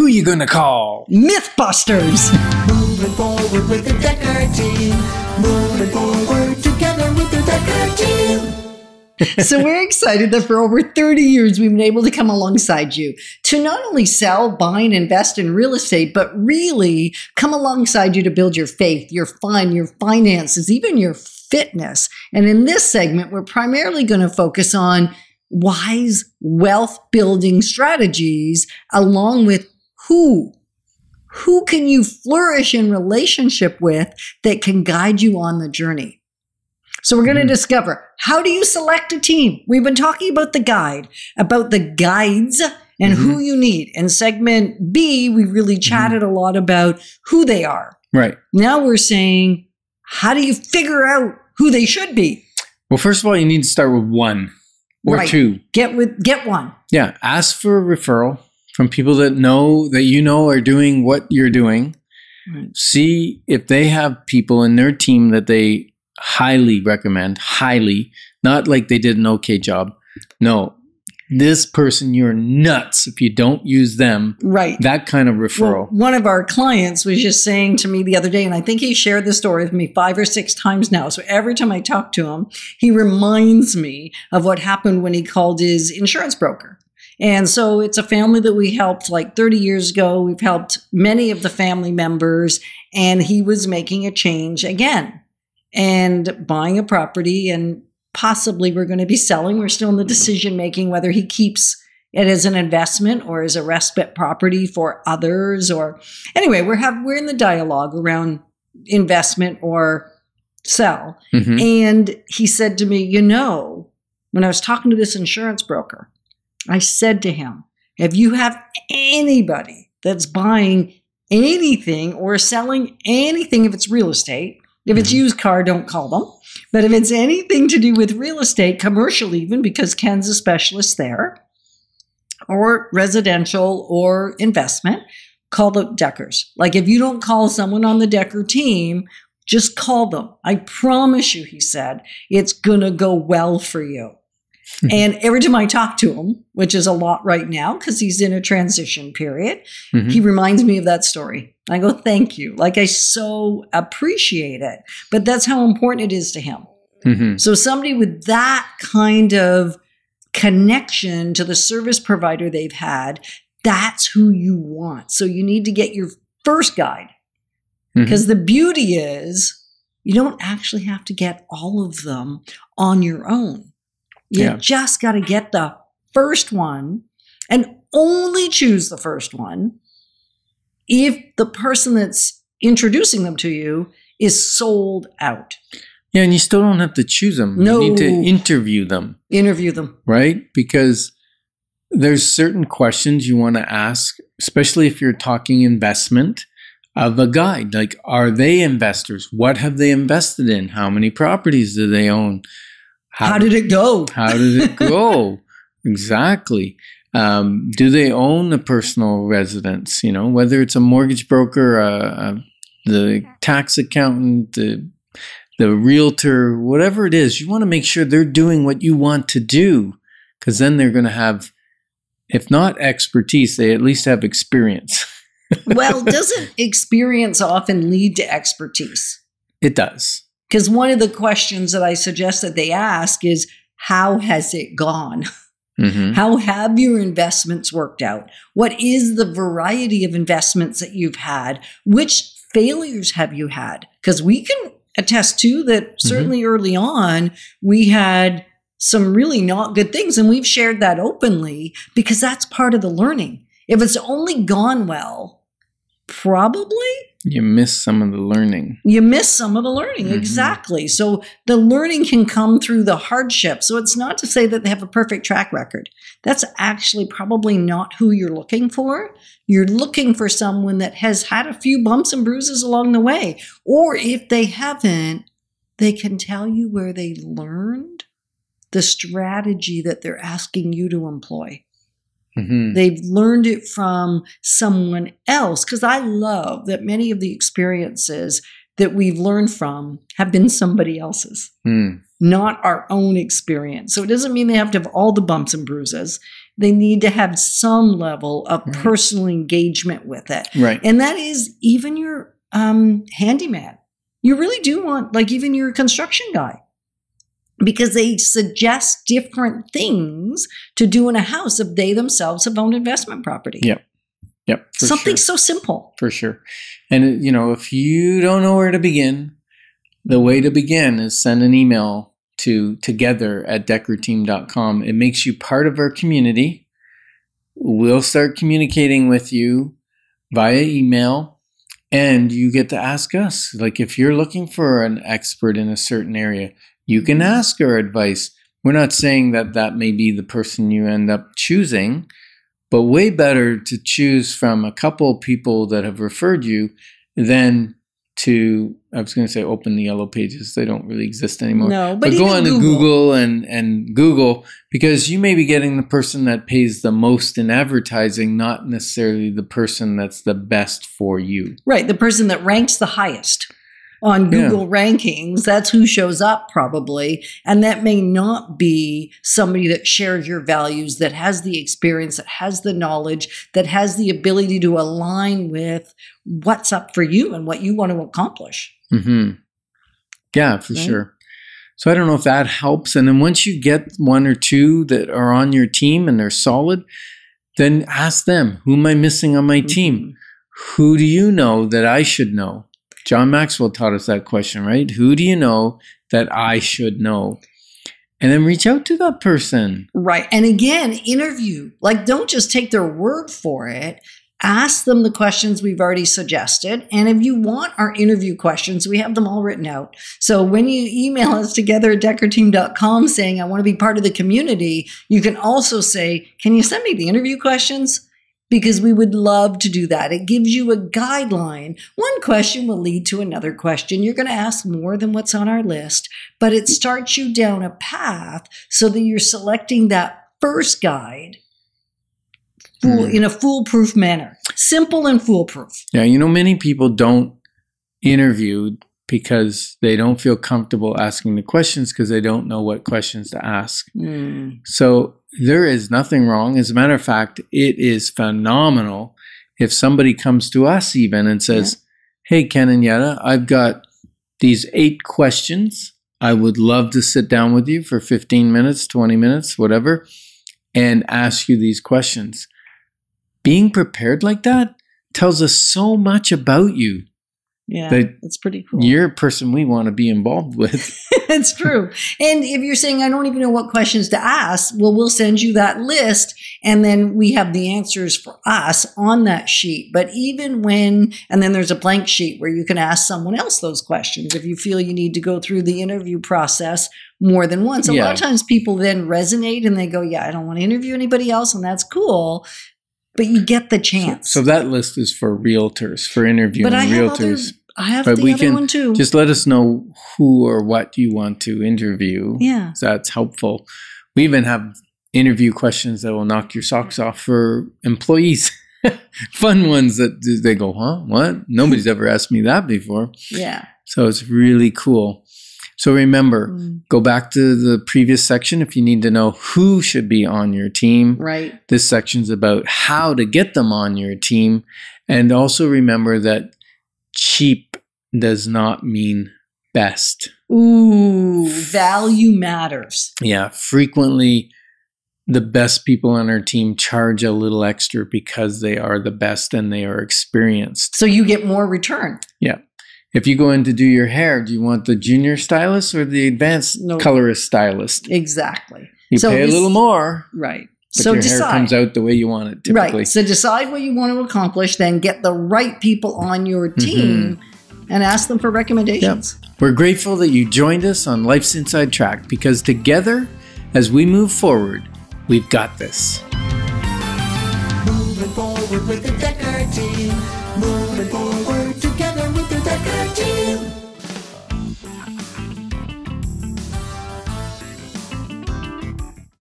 you gonna call? Mythbusters. Moving forward with the Decker team. Moving forward together with the Decker team. So we're excited that for over 30 years, we've been able to come alongside you to not only sell, buy, and invest in real estate, but really come alongside you to build your faith, your fun, your finances, even your fitness. And in this segment, we're primarily going to focus on wise wealth building strategies along with who can you flourish in relationship with that can guide you on the journey. So we're going to discover, how do you select a team? We've been talking about the guide, about the guides and who you need. In segment B, we really chatted a lot about who they are. Right. Now we're saying, how do you figure out who they should be? Well, first of all, you need to start with one or two. Get one. Yeah. Ask for a referral from people that you know are doing what you're doing. Right. See if they have people in their team that they highly recommend, not like they did an okay job. No, this person, you're nuts if you don't use them. Right. That kind of referral. Well, one of our clients was just saying to me the other day, and I think he shared the story with me 5 or 6 times now. So every time I talk to him, he reminds me of what happened when he called his insurance broker. And so it's a family that we helped like 30 years ago. We've helped many of the family members, and he was making a change again and buying a property, and possibly we're going to be selling. We're still in the decision making whether he keeps it as an investment or as a respite property for others. Or anyway, we're in the dialogue around investment or sell. And he said to me, when I was talking to this insurance broker, I said to him, if you have anybody that's buying anything or selling anything, if it's real estate, if it's used car, don't call them. But if it's anything to do with real estate, commercial even, because Ken's a specialist there, or residential or investment, call the Deckers. Like if you don't call someone on the Decker team, just call them. I promise you, he said, it's going to go well for you. And every time I talk to him, which is a lot right now because he's in a transition period, he reminds me of that story. I go, thank you. Like I so appreciate it. But that's how important it is to him. So somebody with that kind of connection to the service provider they've had, that's who you want. So you need to get your first guide. Because the beauty is you don't actually have to get all of them on your own. You just got to get the first one and only choose the first one if the person that's introducing them to you is sold out. Yeah, and you still don't have to choose them. No. You need to interview them. Right? Because there's certain questions you want to ask, especially if you're talking investment, of a guide. Like, are they investors? What have they invested in? How many properties do they own? How did it go? How did it go? Exactly. Do they own a personal residence? Whether it's a mortgage broker, the tax accountant, the realtor, whatever it is, you want to make sure they're doing what you want to do, because then they're going to have, if not expertise, they at least have experience. Well, doesn't experience often lead to expertise? It does. Because one of the questions that I suggest that they ask is, how has it gone? How have your investments worked out? What is the variety of investments that you've had? Which failures have you had? Because we can attest to that certainly early on, we had some really not good things. And we've shared that openly because that's part of the learning. If it's only gone well, probably you miss some of the learning. Exactly. So the learning can come through the hardship. So it's not to say that they have a perfect track record. That's actually probably not who you're looking for. You're looking for someone that has had a few bumps and bruises along the way. Or if they haven't, they can tell you where they learned the strategy that they're asking you to employ. They've learned it from someone else. Because I love that many of the experiences that we've learned from have been somebody else's, not our own experience. So it doesn't mean they have to have all the bumps and bruises. They need to have some level of personal engagement with it. Right. And that is even your handyman. You really do want, like even your construction guy, because they suggest different things to do in a house if they themselves have owned investment property. Yep. Something so simple. For sure. And, if you don't know where to begin, the way to begin is send an email to together@deckerteam.com. It makes you part of our community. We'll start communicating with you via email, and you get to ask us. Like if you're looking for an expert in a certain area, you can ask our advice. We're not saying that may be the person you end up choosing, but way better to choose from a couple of people that have referred you than to, I was going to say open the yellow pages. They don't really exist anymore. No, but go on to Google and Google, because you may be getting the person that pays the most in advertising, not necessarily the person that's the best for you. Right. The person that ranks the highest on Google rankings, that's who shows up probably. And that may not be somebody that shares your values, that has the experience, that has the knowledge, that has the ability to align with what's up for you and what you want to accomplish. Yeah, for sure. So I don't know if that helps. And then once you get one or two that are on your team and they're solid, then ask them, who am I missing on my team? Who do you know that I should know? John Maxwell taught us that question, right? Who do you know that I should know? And then reach out to that person. Right. And again, interview. Like, don't just take their word for it. Ask them the questions we've already suggested. And if you want our interview questions, we have them all written out. So when you email us together@deckerteam.com saying, I want to be part of the community, you can also say, can you send me the interview questions? Because we would love to do that. It gives you a guideline. One question will lead to another question. You're going to ask more than what's on our list, but it starts you down a path so that you're selecting that first guide in a foolproof manner. Simple and foolproof. Yeah, many people don't interview because they don't feel comfortable asking the questions because they don't know what questions to ask. So there is nothing wrong. As a matter of fact, it is phenomenal if somebody comes to us even and says, hey, Ken and Yetta, I've got these 8 questions. I would love to sit down with you for 15 minutes, 20 minutes, whatever, and ask you these questions. Being prepared like that tells us so much about you. Yeah, that's pretty cool. You're a person we want to be involved with. It's true. And if you're saying, I don't even know what questions to ask, well, we'll send you that list. And then we have the answers for us on that sheet. But even and then there's a blank sheet where you can ask someone else those questions if you feel you need to go through the interview process more than once. A lot of times people then resonate and they go, yeah, I don't want to interview anybody else. And that's cool. But you get the chance. So that list is for realtors, for interviewing realtors. I have the other one too. Just let us know who or what you want to interview. Yeah. That's helpful. We even have interview questions that will knock your socks off for employees. Fun ones that they go, huh? What? Nobody's ever asked me that before. Yeah. So it's really cool. So remember, go back to the previous section if you need to know who should be on your team. Right. This section's about how to get them on your team. And also remember that cheap does not mean best. Ooh, value matters. Yeah, frequently the best people on our team charge a little extra because they are the best and they are experienced. So you get more return. Yeah. If you go in to do your hair, do you want the junior stylist or the advanced colorist stylist? Exactly. You pay a little more. Right. But so your decide. hair comes out the way you want it typically. Right. So decide what you want to accomplish, then get the right people on your team and ask them for recommendations. Yep. We're grateful that you joined us on Life's Inside Track because together, as we move forward, we've got this. Moving forward with the Decker team. Moving forward together.